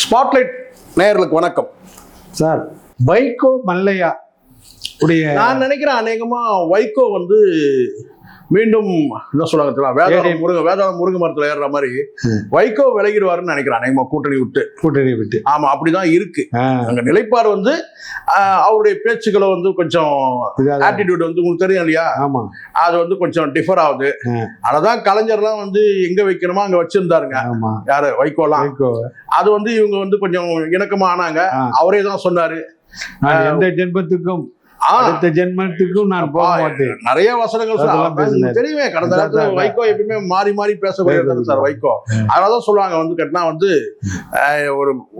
Spotlight நேயர்களுக்கு வணக்கம் sir. Vaiko Mallya உடைய நான் நினைக்கிறேன் அநேகமா வைகோ வந்து மீண்டும் என்ன சொல்லுவாங்க வேதாளம் முருங்கை மரத்துல ஏறுற மாதிரி வைகோ விலகிடுவாருன்னு நினைக்கிறேன் அநேகமா கூட்டணி விட்டு. ஆமா, அப்படிதான் இருக்கு அங்க நிலைப்பாடு வந்து அவருடைய பேச்சுக்களை வந்து கொஞ்சம் ஆட்டிடியூட் வந்து உங்களுக்கு தெரியும் இல்லையா, அது வந்து கொஞ்சம் டிஃபர் ஆகுது. அததான் கலைஞர்லாம் வந்து எங்க வைக்கணுமோ அங்க வச்சிருந்தாருங்க யாரு வைகோலாம். அது வந்து இவங்க வந்து கொஞ்சம் இணக்கமா ஆனாங்க. அவரே தான் சொன்னாரு எந்த ஜென்மத்துக்கும் அடுத்த ஜென்மத்துக்கும் நான் போக மாட்டேன். நிறைய வசனங்கள் தெரியுமே. கடந்த காலத்துல வைகோ எப்பயுமே மாறி மாறி பேசக்கூடிய சார் வைகோ. அதனாலதான் சொல்லுவாங்க வந்து கேட்டா வந்து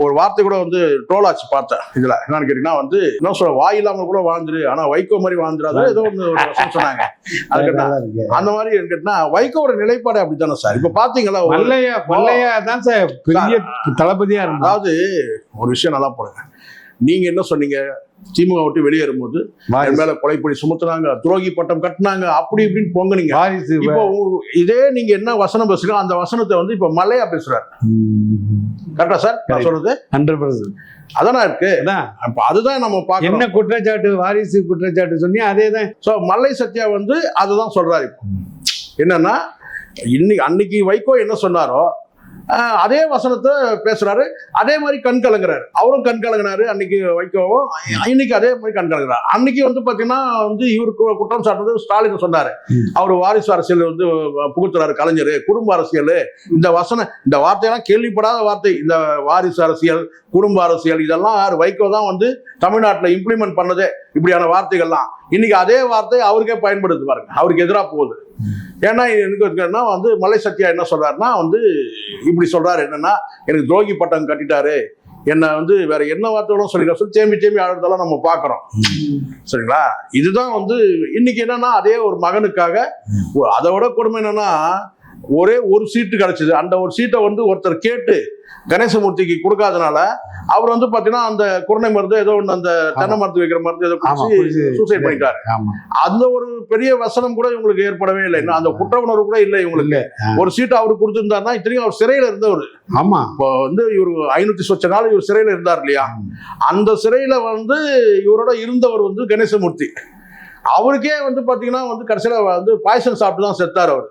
ஒரு வார்த்தை கூட வந்து ட்ரோல் ஆச்சு பார்த்தேன். இதுல என்னன்னு கேட்டீங்கன்னா வந்து என்ன சொல்ல, வாய் இல்லாம கூட வாழ்ந்துரு, ஆனா வைகோ மாதிரி வாழ்ந்துடாது ஏதோ ஒன்று சொன்னாங்க. அந்த மாதிரி கேட்டா வைகோட நிலைப்பாடு அப்படித்தானே சார். இப்ப பாத்தீங்களா மல்லையா தான் சார் பெரிய தளபதியா இருந்தா. அதாவது ஒரு விஷயம் நல்லா போடுங்க. நீங்க என்ன சொன்னீங்க, திமுக விட்டு வெளியேறும்போது மேல கொலைப்படி சுமத்துனாங்க, துரோகி பட்டம் கட்டினாங்க, அப்படி இப்படின்னு பொங்குனீங்க. இப்போ இதே நீங்க என்ன வசனம் பேசுறீங்க அந்த வசனத்தை வந்து இப்ப மல்லையா பேசுறாரு. கரெக்டா சார் நான் சொல்றது? 100%. அதானா இருக்கு. அதுதான் நம்ம பார்க்கணும். என்ன குற்றச்சாட்டு, வாரிசு குற்றச்சாட்டு சொன்னி அதேதான். சோ மல்லை சத்யா வந்து அதுதான் சொல்றாரு. இப்போ என்னன்னா அன்னைக்கு வைகோ என்ன சொன்னாரோ அதே வசனத்தை பேசுறாரு, அதே மாதிரி கண் கலங்குறாரு. அவரும் கண் கலங்கினாரு அன்னைக்கு வைகோவும், இன்னைக்கு அதே மாதிரி கண் கலங்குறாரு. அன்னைக்கு வந்து பாத்தீங்கன்னா வந்து இவருக்கு குற்றம் சாட்டுறது ஸ்டாலின் சொன்னாரு. அவர் வாரிசு அரசியல் வந்து புகுத்துறாரு கலைஞர், குடும்ப அரசியல். இந்த வார்த்தையெல்லாம் கேள்விப்படாத வார்த்தை. இந்த வாரிசு அரசியல், குடும்ப அரசியல் இதெல்லாம் வைகோ தான் வந்து தமிழ்நாட்டில் இம்ப்ளிமெண்ட் பண்ணதே. இப்படியான வார்த்தைகள்லாம் இன்னைக்கு அதே வார்த்தை அவருக்கே பயன்படுத்து பாருங்க, அவருக்கு எதிராக போகுது. ஏன்னா எனக்கு வந்து மல்லை சத்யா என்ன சொல்றாருன்னா வந்து இப்படி சொல்றாரு, என்னன்னா எனக்கு துரோகி பட்டம் கட்டிட்டாரு, என்ன வந்து வேற என்ன வார்த்தைகளும் சொல்லி தேம்பி ஆடுறதெல்லாம் நம்ம பாக்குறோம். சரிங்களா? இதுதான் வந்து இன்னைக்கு என்னன்னா அதே ஒரு மகனுக்காக. அதை விட கொடுமை என்னன்னா ஒரே ஒரு சீட்டு கிடைச்சது. அந்த ஒரு சீட்டை வந்து ஒருத்தர் கேட்டு கணேசமூர்த்திக்கு கொடுக்காதனால அவர் வந்து பாத்தீங்கன்னா அந்த குருணை மருந்து ஏதோ ஒன்று, அந்த தென்னை மருந்து வைக்கிற மருந்து ஏதோ சூசைட் பண்ணிட்டாரு. அந்த ஒரு பெரிய வசனம் கூட இவங்களுக்கு ஏற்படவே இல்லை. அந்த குற்ற உணர்வு கூட இல்லை இவங்களுக்கு. ஒரு சீட்டு அவருக்கு கொடுத்திருந்தாருன்னா இத்தனையும் அவர் சிறையில இருந்தவர். ஆமா, இப்போ வந்து இவர் 500 சொச்ச நாள் இவர் சிறையில இருந்தார் இல்லையா, அந்த சிறையில வந்து இவரோட இருந்தவர் வந்து கணேசமூர்த்தி. அவருக்கே வந்து பாத்தீங்கன்னா வந்து கடைசியில வந்து பாய்சன் சாப்பிட்டு தான் செத்தார் அவர்.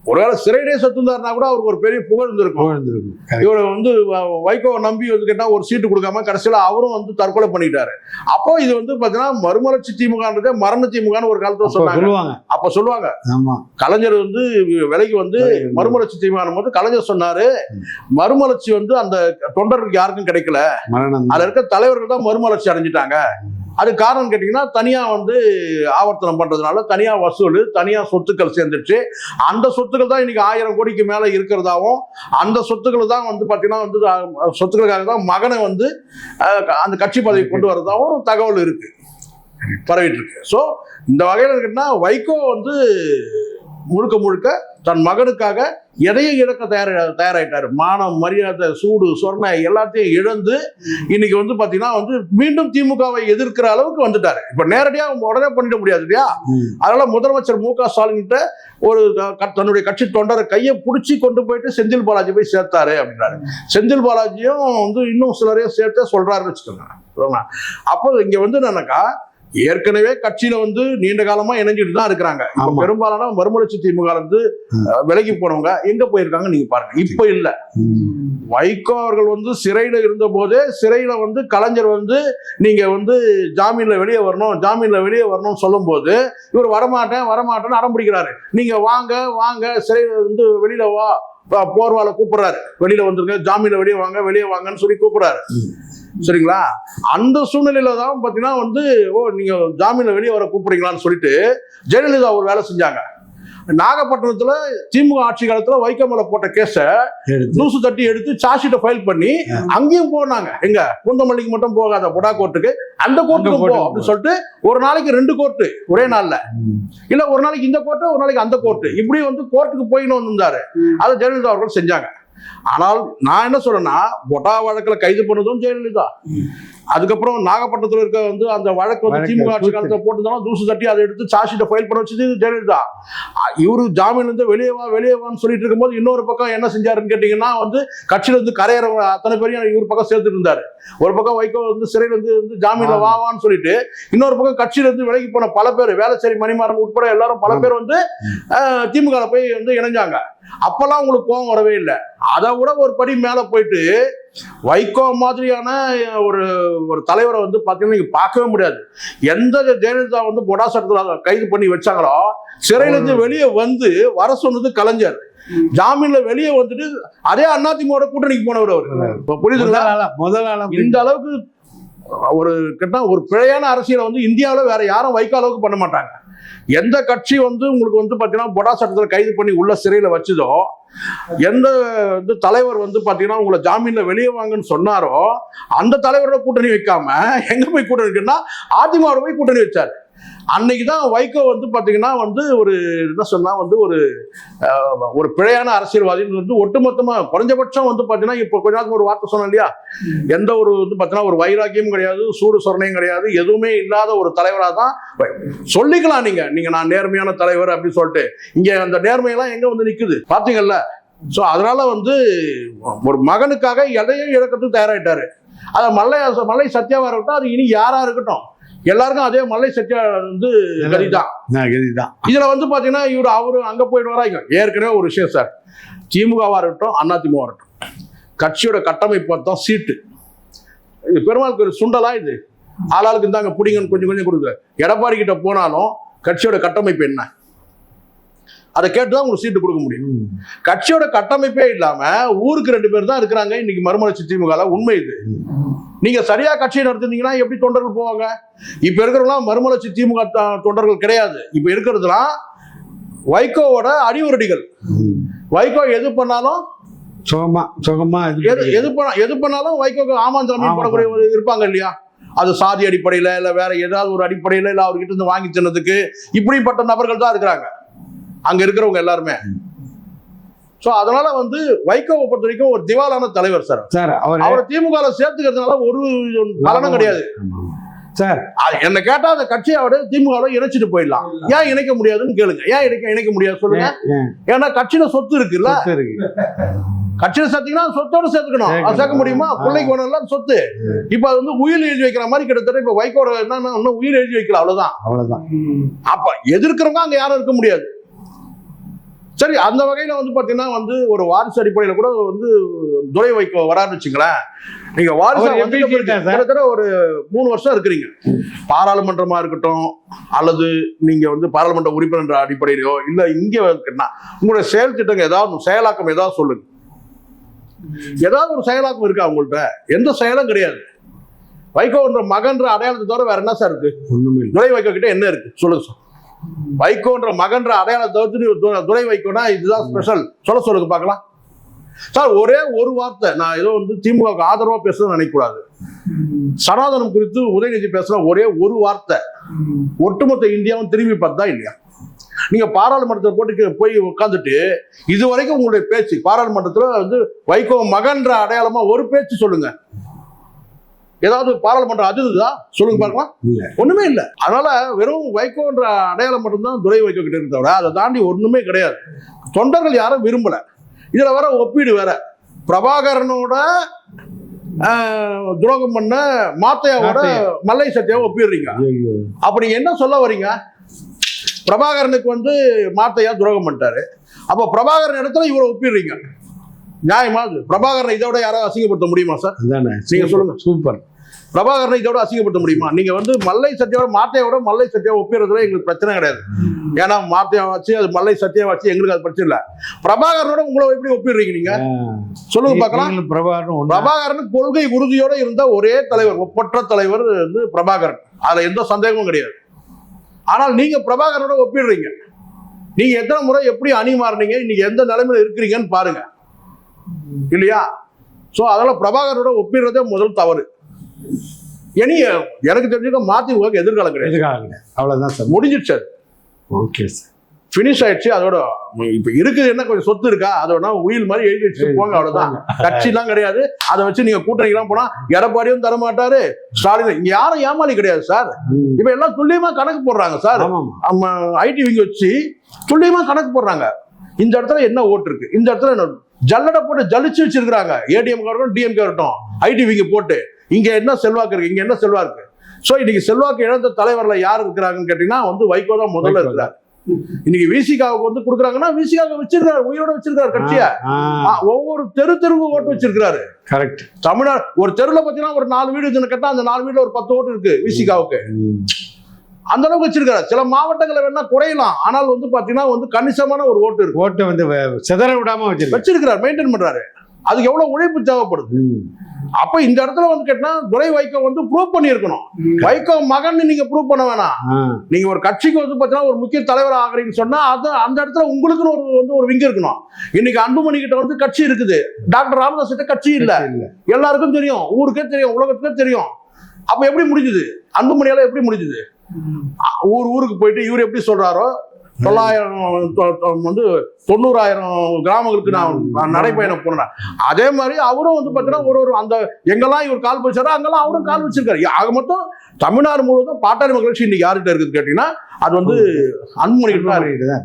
ஒருவேளை சிறையிலே செத்துந்தாருனா கூட அவருக்கு ஒரு பெரிய புகழ் இருந்திருக்கும். இவரை வந்து வைகோவை நம்பி வந்து கேட்டா ஒரு சீட்டு கொடுக்காம கடைசியில அவரும் வந்து தற்கொலை பண்ணிட்டாரு. அப்போ இது வந்து பாத்தீங்கன்னா மறுமலர்ச்சி திமுகன்றதே மரண திமுகன்னு ஒரு காலத்துல சொன்னாங்க. அப்ப சொல்லுவாங்க கலைஞர் வந்து விலைக்கு வந்து மறுமலர்ச்சி திமுக போது கலைஞர் சொன்னாரு, மறுமலர்ச்சி வந்து அந்த தொண்டர்களுக்கு யாருக்கும் கிடைக்கல, அதுல இருக்க தலைவர்கள் தான் மறுமலர்ச்சி அடைஞ்சிட்டாங்க. அது காரணம் கேட்டீங்கன்னா தனியா வந்து ஆவர்த்தனம் பண்றதுனால தனியா வசூல், தனியா சொத்துக்கள் சேர்ந்துச்சு. அந்த சொத்துக்கள் தான் இன்னைக்கு 1000 கோடிக்கு மேல இருக்கிறதாவும், அந்த சொத்துக்கள் தான் வந்து பாத்தீங்கன்னா வந்து சொத்துக்களுக்காக தான் மகனை வந்து அந்த கட்சி பதவி கொண்டு வரதாவும் தகவல் இருக்கு, பரவிட்டு இருக்கு. ஸோ இந்த வகையில் இருக்குன்னா வைகோ வந்து முழுக்க தன் மகனுக்காக எதையும் இழக்க தயாராயிட்டாரு. மானம், மரியாதை, சூடு, சொர்ண எல்லாத்தையும் இழந்து இன்னைக்கு வந்து பாத்தீங்கன்னா வந்து மீண்டும் திமுகவை எதிர்க்கிற அளவுக்கு வந்துட்டாரு. இப்ப நேரடியா உடனே பண்ணிட முடியாது இல்லையா, அதனால முதலமைச்சர் மு.க. ஸ்டாலின் ஒரு தன்னுடைய கட்சி தொண்டரை கையை பிடிச்சி கொண்டு போயிட்டு செந்தில் பாலாஜி போய் சேர்த்தாரு அப்படின்றாரு. செந்தில் பாலாஜியும் வந்து இன்னும் சிலரையும் சேர்த்தே சொல்றாருன்னு வச்சுக்கோங்க. அப்போ இங்க வந்து என்னன்னாக்கா ஏற்கனவே கட்சியில வந்து நீண்ட காலமா இணைஞ்சிட்டு தான் இருக்கிறாங்க. பெரும்பாலான மறுமலர்ச்சி திமுக வந்து விலகி போனவங்க எங்க போயிருக்காங்க நீங்க பாருங்க. இப்ப இல்ல, வைகோ அவர்கள் வந்து சிறையில இருந்த போதே சிறையில வந்து கலைஞர் வந்து நீங்க வந்து ஜாமீன்ல வெளியே வரணும் சொல்லும் போது இவர் வரமாட்டேன்னு அடம் பிடிக்கிறாரு. நீங்க வாங்க சிறையில இருந்து வெளியில வா, போர்வால கூப்பிடுறாரு, வெளியில வந்துருங்க, ஜாமீன்ல வெளியே வாங்கன்னு சொல்லி கூப்பிடுறாரு. சரிங்களா? அந்த சூழ்நிலையில தான் பாத்தீங்கன்னா வந்து நீங்க ஜாமீன்ல வெளியே வர கூப்பிடுறீங்களான்னு சொல்லிட்டு ஜெயலலிதா ஒரு வேலை செஞ்சாங்க. நாகப்பட்டினத்துல திமுக ஆட்சி காலத்துல வைகோ மேல போட்ட கேஸ தூசு தட்டி எடுத்து சார்ஜ் ஃபைல் பண்ணி அங்கேயும் போனாங்க. எங்க பூந்தமல்லிக்கு மட்டும் போகாத புடா கோர்ட்டுக்கு, அந்த கோர்ட்டுக்கு போ அப்படின்னு சொல்லிட்டு ஒரு நாளைக்கு 2 கோர்ட்டு ஒரே நாள்ல, இல்ல ஒரு நாளைக்கு இந்த கோர்ட்டு ஒரு நாளைக்கு அந்த கோர்ட்டு, இப்படி வந்து கோர்ட்டுக்கு போயின்னு வந்திருந்தாரு. அதை ஜெயலலிதா அவர்கள் செஞ்சாங்க. ஆனால் நான் என்ன சொல்றேன்னா, பொட்டா வழக்குல கைது பண்ணதும் ஜெயலலிதா, அதுக்கப்புறம் நாகப்பட்டினத்துல இருக்க வந்து அந்த வழக்கு வந்து திமுக ஆட்சி காலத்துல போட்டுருந்தாலும் தூசு தட்டி அதை எடுத்து சார்ஜ் ஷீட்டை ஃபைல் பண்ண வச்சது ஜெயலலிதா. இவரு ஜாமீன்ல இருந்து வெளியே வான்னு சொல்லிட்டு இருக்கும்போது இன்னொரு பக்கம் என்ன செஞ்சாருன்னு கேட்டீங்கன்னா வந்து கட்சியில இருந்து கரையறவங்க அத்தனை பேரையும் இவர் பக்கம் சேர்த்துட்டு இருந்தாரு. ஒரு பக்கம் வைகோ வந்து சிறையில இருந்து ஜாமீன்ல வான்னு சொல்லிட்டு இன்னொரு பக்கம் கட்சியில இருந்து விலகி போன பல பேர் வேளச்சேரி மணிமாறன் உட்பட எல்லாரும் பல பேர் வந்து திமுக போய் வந்து இணைஞ்சாங்க. அப்பெல்லாம் உங்களுக்கு கோபம் வரவே இல்லை. அதை விட ஒரு படி மேல போயிட்டு வைகோ மாதிரியான ஒரு தலைவரை வந்து பாத்தீங்கன்னா நீங்க பார்க்கவே முடியாது. எந்த ஜெயலலிதா வந்து பொடா சட்டத்துல கைது பண்ணி வச்சாங்களோ சிறையில இருந்து வெளியே வந்து வர சொன்னது கலைஞர். ஜாமீன்ல வெளியே வந்துட்டு அதே அதிமுக கூட்டணிக்கு போனவர் அவர். புரியுதுங்களா? இந்த அளவுக்கு ஒரு பிழையான அரசியலை வந்து இந்தியாவில் வேற யாரும் வைகோ அளவுக்கு பண்ண மாட்டாங்க. எந்த கட்சி வந்து உங்களுக்கு வந்து பாத்தீங்கன்னா பொடா சட்டத்தில் கைது பண்ணி உள்ள சிறையில வச்சதோ, எந்த வந்து தலைவர் வந்து பாத்தீங்கன்னா உங்களை ஜாமீன்ல வெளியே வாங்கன்னு சொன்னாரோ அந்த தலைவரோட கூட்டணி வைக்காம எங்க போய் கூட்டணி இருக்குன்னா அதிமுக போய் கூட்டணி வச்சாரு. அன்னைக்குதான் வைகோ வந்து பாத்தீங்கன்னா வந்து என்ன சொன்னா வந்து ஒரு பிழையான அரசியல்வாதின்னு வந்து ஒட்டுமொத்தமா குறைஞ்சபட்சம் வந்து பாத்தீங்கன்னா இப்ப கொஞ்ச நாளுக்கு ஒரு வார்த்தை சொன்னோம் இல்லையா, எந்த ஒரு வந்து பாத்தீங்கன்னா ஒரு வைராக்கியமும் கிடையாது, சூடு சொரணையும் கிடையாது, எதுவுமே இல்லாத ஒரு தலைவரா தான் சொல்லிக்கலாம். நீங்க நான் நேர்மையான தலைவர் அப்படின்னு சொல்லிட்டு இங்க அந்த நேர்மையெல்லாம் எங்க வந்து நிக்குது பாத்தீங்கல்ல. சோ அதனால வந்து ஒரு மகனுக்காக எதையும் இழக்கிறதுக்கு தயாராயிட்டாரு. அதை மல்லை சத்யாவா இருக்கட்டும், அது இனி யாரா இருக்கட்டும், எல்லாருக்கும் அதே மல்லை சத்யா வந்து கதிதான். இதுல வந்து பாத்தீங்கன்னா அவரு அங்க போயிட்டு வராங்க. ஏற்கனவே ஒரு விஷயம் சார், திமுகவா இருக்கட்டும் அதிமுக இருக்கட்டும், கட்சியோட கட்டமைப்பு பார்த்தா சீட்டு இது பெருமாளுக்கு ஒரு சுண்டலா இது ஆளாளுக்கு இருந்தாங்க பிடிங்கன்னு கொஞ்சம் கொஞ்சம் கொடுக்குற. எடப்பாடி கிட்ட போனாலும் கட்சியோட கட்டமைப்பு என்ன அதை கேட்டுதான் உங்களுக்கு சீட்டு கொடுக்க முடியும். கட்சியோட கட்டமைப்பே இல்லாம ஊருக்கு 2 பேர் தான் இருக்கிறாங்க இன்னைக்கு மறுமலர்ச்சி திமுக. உண்மை இது. நீங்க சரியா கட்சியை நடத்திருந்தீங்கன்னா எப்படி தொண்டர்கள் போவாங்க? இப்ப இருக்கிறவங்களாம் மறுமலர்ச்சி திமுக தொண்டர்கள் கிடையாது. இப்ப இருக்கிறதுலாம் வைகோவோட அடிவரடிகள். வைகோ எது பண்ணாலும் எது பண்ணாலும் வைகோக்கு ஆமாஞ்சாமி போடக்கூடிய இருப்பாங்க இல்லையா? அது சாதி அடிப்படையில இல்ல வேற ஏதாவது ஒரு அடிப்படையில இல்ல அவர்கிட்ட இருந்து வாங்கி தின்னதுக்கு இப்படிப்பட்ட நபர்கள் தான் இருக்கிறாங்க அங்க இருக்கிறவங்க எல்லாருமே. சோ அதனால வந்து வைகோவை பொறுத்த வரைக்கும் ஒரு திவாலான தலைவர் சார். அவரை திமுக சேர்த்துக்கிறதுனால ஒரு பலனும் கிடையாது சார். என்ன கேட்டா அந்த கட்சியை அவரு திமுக இணைச்சிட்டு போயிடலாம். ஏன் இணைக்க முடியாதுன்னு கேளுங்க. ஏன் இணைக்க முடியாது சொல்லுங்க. ஏன்னா கட்சியில சொத்து இருக்குல்ல, கட்சியில சேர்த்தீங்கன்னா சொத்தோட சேர்த்துக்கணும். அது சேர்க்க முடியுமா? பிள்ளைக்கு வேணும் சொத்து. இப்ப அது வந்து உயிர் எழுதி வைக்கிற மாதிரி கிட்டத்தட்ட இப்ப வைகோட என்னன்னா உயிர் எழுதி வைக்கல, அவ்வளவுதான். அப்ப எதிர்க்கிறவங்க அங்க யாரும் இருக்க முடியாது. சரி, அந்த வகையில வந்து பாத்தீங்கன்னா வந்து ஒரு வாரிசு அடிப்படையில கூட வந்து துரை வைகோ வரான்னு வச்சுங்களேன். நீங்க வாரிசு கிட்டத்தட்ட ஒரு 3 வருஷம் இருக்கிறீங்க. பாராளுமன்றமா இருக்கட்டும் அல்லது நீங்க வந்து பாராளுமன்ற உறுப்பினர் அடிப்படையிலோ இல்ல இங்க இருக்குன்னா உங்களுடைய செயல் திட்டங்கள் ஏதாவது செயலாக்கம் ஏதாவது சொல்லுங்க. ஏதாவது ஒரு செயலாக்கம் இருக்கா உங்கள்கிட்ட? எந்த செயலும் கிடையாது. வைகோன்ற மகன்ற அடையாளத்தை தவிர வேற என்ன சார் இருக்கு? துரை வைகோ கிட்ட என்ன இருக்கு சொல்லுங்க சார். வைகோன்ற மகன்ற அடையாளத்தை தவிர்த்து துரை வைகோனா இதுதான் ஸ்பெஷல் சொல்லுங்க பார்க்கலாம் சார். ஒரே ஒரு வார்த்தை, நான் ஏதோ வந்து திமுக ஆதரவா பேசணும்னு நினைக்கக்கூடாது. சனாதனம் குறித்து உதயநிதி பேசுற ஒரே ஒரு வார்த்தை ஒட்டுமொத்த இந்தியாவும் திரும்பி பார்த்தா இல்லையா? நீங்க பாராளுமன்றத்தை போட்டு போய் உட்காந்துட்டு இதுவரைக்கும் உங்களுடைய பேச்சு பாராளுமன்றத்துல வந்து வைகோ மகன்ற அடையாளமா ஒரு பேச்சு சொல்லுங்க. ஏதாவது பாராளுமன்றம் அதிர்ந்ததா சொல்லுங்க பார்க்கலாம். ஒண்ணுமே இல்லை. அதனால வெறும் வைகோன்ற அடையாளம் மட்டும்தான் துரை வைகோ கிட்ட இருக்க தவிர அதை தாண்டி ஒண்ணுமே கிடையாது. தொண்டர்கள் யாரும் விரும்பல. இதுல வர ஒப்பீடு வேற. பிரபாகரனோட துரோகம் பண்ண மாத்தையாவோட மல்லை சத்யாவை ஒப்பிடுறீங்க. அப்ப நீங்க என்ன சொல்ல வரீங்க? பிரபாகரனுக்கு வந்து மாத்தையா துரோகம் பண்ணிட்டாரு, அப்ப பிரபாகரன் இடத்துல இவரை ஒப்பிடுறீங்க. நியாயமா? பிரபாகரனை இதோட யாராவது அசிங்கப்படுத்த முடியுமா சார்? நீங்க சொல்லுங்க. சூப்பர். பிரபாகரனை இதோட அசிங்கப்படுத்த முடியுமா? நீங்க வந்து மல்லை சத்யாவோட மாத்தையோட மல்லை சத்யாவை ஒப்பிடுறதுல எங்களுக்கு பிரச்சனை கிடையாது. ஏன்னா மாத்தையா வச்சு அது மல்லை சத்யா வச்சு எங்களுக்கு அது பிரச்சனை இல்லை. பிரபாகரனோட உங்களை எப்படி ஒப்பிடுறீங்க நீங்க சொல்லுங்க பார்க்கலாம். பிரபாகரன் கொள்கை உறுதியோட இருந்த ஒரே தலைவர், ஒப்பற்ற தலைவர் வந்து பிரபாகரன். அதுல எந்த சந்தேகமும் கிடையாது. ஆனால் நீங்க பிரபாகரனோட ஒப்பிடுறீங்க. நீங்க எத்தனை முறை எப்படி அணி மாறினீங்க, இன்னைக்கு எந்த நிலைமையில இருக்கிறீங்கன்னு பாருங்க இல்லையா? சோ அதனால பிரபாகரனோட ஒப்பிடுறதே முதல் தவறு. இனி எனக்கு தெரிஞ்சுக்க மதிமுக எதிர்காலம் கிடையாது. அவ்வளவுதான் சார், முடிஞ்சிருச்சு. Okay sir. ஃபினிஷ் ஆயிடுச்சு. அதோட இப்ப இருக்குது என்ன கொஞ்சம் சொத்து இருக்கா, அதோட உயில் மாதிரி எழுதி வச்சு போங்க, அவ்வளவுதான். கட்சி எல்லாம் கிடையாது. அதை வச்சு நீங்க கூட்டணிக்கெல்லாம் போனா எடப்பாடியும் தர மாட்டாரு, ஸ்டாலின். இங்க யாரும் ஏமாளி கிடையாது சார். இப்ப எல்லாம் துல்லியமா கணக்கு போடுறாங்க சார். ஐடி விங்க வச்சு துல்லியமா கணக்கு போடுறாங்க. இந்த இடத்துல என்ன ஓட்டு இருக்கு, இந்த இடத்துல என்ன ஜல்லடை போட்டு ஜலிச்சு வச்சிருக்காங்க. ஏடிஎம் இருக்கட்டும் டிஎம்கே இருக்கட்டும் ஐடி விங்க போட்டு இங்க என்ன செல்வாக்கு இருக்கு, இங்க என்ன செல்வாக்கு. சோ இன்னைக்கு செல்வாக்கு இழந்த தலைவர்ல யார் இருக்கிறாங்கன்னு கேட்டீங்கன்னா வைகோ தான் முதல்ல இருக்கிறார். இன்னைக்கு விசிகாவுக்கு கொடுக்குறாங்கன்னா விசிகாவை வச்சிருக்காரு, உயிரோட வச்சிருக்காரு கட்சியா. ஒவ்வொரு தெருவுக்கு ஓட்டு வச்சிருக்காரு. கரெக்ட். தமிழ்நாடு ஒரு தெருல பாத்தீங்கன்னா ஒரு 4 வீடு கேட்டா அந்த 4 வீடுல ஒரு 10 ஓட்டு இருக்கு விசிகாவுக்கு. அந்த அளவுக்கு வச்சிருக்காரு. சில மாவட்டங்களை வேணா குறையலாம், ஆனால் பாத்தீங்கன்னா கணிசமான ஒரு ஓட்டு இருக்கு. ஓட்டை சிதற விடாம வச்சிருக்காரு, மெயின்டைன் பண்றாரு. அதுக்கு எவ்வளவு உழைப்பு தேவைப்படுது. அப்ப இந்த இடத்துல கேட்டா துரை வைகோ ப்ரூவ் பண்ணிருக்கணும். வைகோ மகன் நீங்க ப்ரூவ் பண்ண வேணாம். நீங்க ஒரு கட்சிக்கு பாத்தீங்கன்னா ஒரு முக்கிய தலைவர் ஆகிறீங்கன்னு சொன்னா அது அந்த இடத்துல உங்களுக்குன்னு ஒரு விங்க இருக்கணும். இன்னைக்கு அன்புமணி கிட்ட கட்சி இருக்குது, டாக்டர் ராமதாஸ் கிட்ட கட்சி இல்ல. எல்லாருக்கும் தெரியும், ஊருக்கே தெரியும், உலகத்துக்கே தெரியும். அப்ப எப்படி முடிஞ்சது, அன்புமணியால எப்படி முடிஞ்சது? ஊருக்கு போயிட்டு இவர் எப்படி சொல்றாரோ 90,000 கிராமங்களுக்கு நான் நடைபயணம் போனேன். அதே மாதிரி அவரும் பாத்தீங்கன்னா ஒரு அந்த எங்கெல்லாம் இவர் கால் வச்சாரோ அங்கெல்லாம் அவரும் கால் வச்சிருக்காரு. ஆக மொத்தம் தமிழ்நாடு முழுவதும் பாட்டாளி மக்கள் கட்சி இன்னைக்கு யார்கிட்ட இருக்குது கேட்டீங்கன்னா அது அன்புமணி கிட்ட.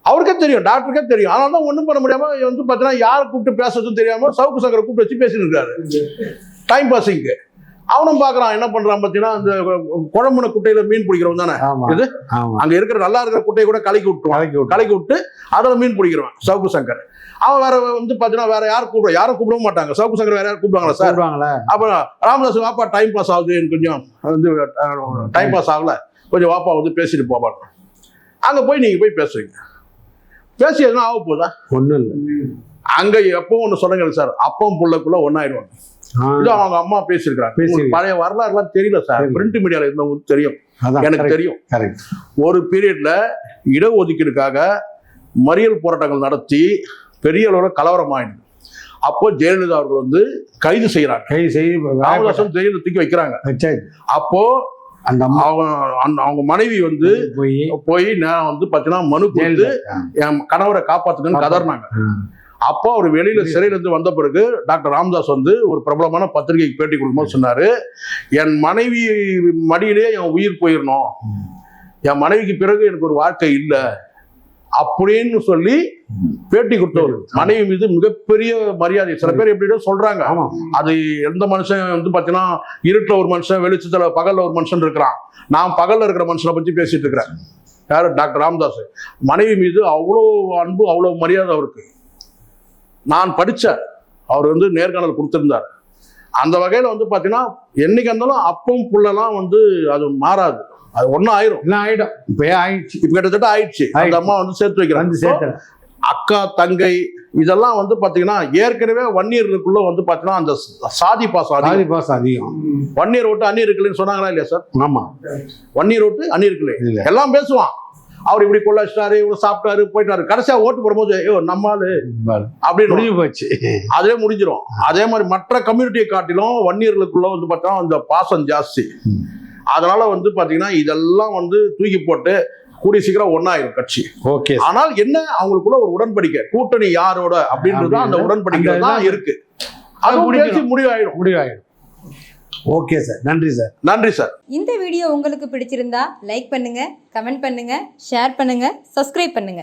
அவருக்கே தெரியும், டாக்டருக்கே தெரியும். அதனால தான் ஒன்றும் பண்ண முடியாம பாத்தீங்கன்னா யாரை கூப்பிட்டு பேசுறதும் தெரியாம சவுக்கு சங்கரை கூப்பிட்டு வச்சு பேசிட்டு இருக்காரு டைம் பாசிங்க்கு. அவனும் பாக்குறான் என்ன பண்றான் பாத்தீங்கன்னா இந்த குழம்புன குட்டையில மீன் பிடிக்கிறவன் தானே இது. அங்க இருக்கிற நல்லா இருக்கிற குட்டையை கூட கலக்கி விட்டு அதுல மீன் பிடிக்கிறவன் சவுக்கு சங்கர். அவன் வேற பாத்தீங்கன்னா வேற யாரும் கூப்பிட மாட்டாங்க. சவுக்கு சங்கர் வேற யாரும் கூப்பிடுவாங்களா சார்? அப்புறம் ராமதாஸ் வாப்பா டைம் பாஸ் ஆகுது, கொஞ்சம் டைம் பாஸ் ஆகல, கொஞ்சம் வாப்பா பேசிட்டு போவாங்க. அங்க போய் நீங்க போய் பேசுறீங்க, பேசி எதுவும் ஆக போதா? ஒண்ணும் இல்லை. அங்க எப்பவும் ஒண்ணு சொல்லுங்க சார், அப்பவும் புள்ளக்குள்ள ஒன்னாயிடுவாங்க. அவங்க அம்மா பேசிருக்காங்க. பழைய வரலாறு எல்லாம் தெரியல சார், பிரிண்ட் மீடியால இருந்தவங்களுக்கு தெரியும், எனக்கு தெரியும். ஒரு பீரியட்ல இடஒதுக்கீடுக்காக மறியல் போராட்டங்கள் நடத்தி பெரிய அளவுல கலவரம் ஆயிடுது. அப்போ ஜெயலலிதா அவர்கள் கைது செய்யறாங்க, ராமதாசன் ஜெயில தூக்கி வைக்கிறாங்க. அப்போ அவங்க மனைவி போய் நான் பாத்தீங்கன்னா மனு கொடுத்து என் கணவரை காப்பாத்துன்னு கதறினாங்க. அப்போ அவர் வெளியில சிறையில இருந்து வந்த பிறகு டாக்டர் ராமதாஸ் ஒரு பிரபலமான பத்திரிகைக்கு பேட்டி கொடுக்கும்போது சொன்னாரு, என் மனைவி மடியிலேயே என் உயிர் போயிடணும், என் மனைவிக்கு பிறகு எனக்கு ஒரு வாழ்க்கை இல்லை அப்படின்னு சொல்லி பேட்டி கொடுத்தவர். மனைவி மீது மிகப்பெரிய மரியாதை. சில பேர் எப்படி சொல்றாங்க, அது எந்த மனுஷன் பாத்தீங்கன்னா இருட்டுல ஒரு மனுஷன், வெளிச்சத்துல பகல்ல ஒரு மனுஷன் இருக்கிறான். நான் பகல்ல இருக்கிற மனுஷனை பத்தி பேசிட்டு இருக்கிறேன். யாரு? டாக்டர் ராமதாஸ். மனைவி மீது அவ்வளவு அன்பு, அவ்வளவு மரியாதை அவருக்கு. நான் படிச்ச அவர் நேர்காணல் கொடுத்திருந்தார். அந்த வகையில பாத்தீங்கன்னா என்னைக்கு இருந்தாலும் அப்பவும் புள்ளலாம் அது மாறாது, அது ஒன்னும் ஆயிடும். இப்ப கிட்டத்தட்ட ஆயிடுச்சு. அந்த அம்மா சேர்த்து வைக்கிறாங்க. அக்கா தங்கை இதெல்லாம் பாத்தீங்கன்னா ஏற்கனவே வன்னியர்களுக்குள்ள பாத்தீங்கன்னா அந்த சாதி பாசம் அதிகம். வன்னியர் ஓட்டு அந்நியர் இருக்குன்னு சொன்னாங்களா இல்லையா சார்? ஆமா, வன்னியர் ஓட்டு அந்நியர் இருக்குல்ல, எல்லாம் பேசுவான். அவர் இப்படி கொள்ளாச்சிட்டாரு, இவ்வளவு சாப்பிட்டாரு, போயிட்டாரு. கடைசியா ஓட்டு போடும்போது நம்மாலு அப்படின்னு முடிஞ்சு போச்சு, அதே முடிஞ்சிடும். அதே மாதிரி மற்ற கம்யூனிட்டியை காட்டிலும் வன்னியர்களுக்குள்ள பார்த்தா அந்த பாசம் ஜாஸ்தி. அதனால பாத்தீங்கன்னா இதெல்லாம் தூக்கி போட்டு கூடிய சீக்கிரம் ஒன்னாயிரும் கட்சி. ஓகே. ஆனால் என்ன அவங்களுக்குள்ள ஒரு உடன்படிக்கை, கூட்டணி யாரோட அப்படின்றது அந்த உடன்படிக்கை தான் இருக்கு. அது முடிவாயிடும். ஓகே சார், நன்றி சார். நன்றி சார். இந்த வீடியோ உங்களுக்கு பிடிச்சிருந்தா லைக் பண்ணுங்க, கமெண்ட் பண்ணுங்க, ஷேர் பண்ணுங்க, சப்ஸ்கிரைப் பண்ணுங்க.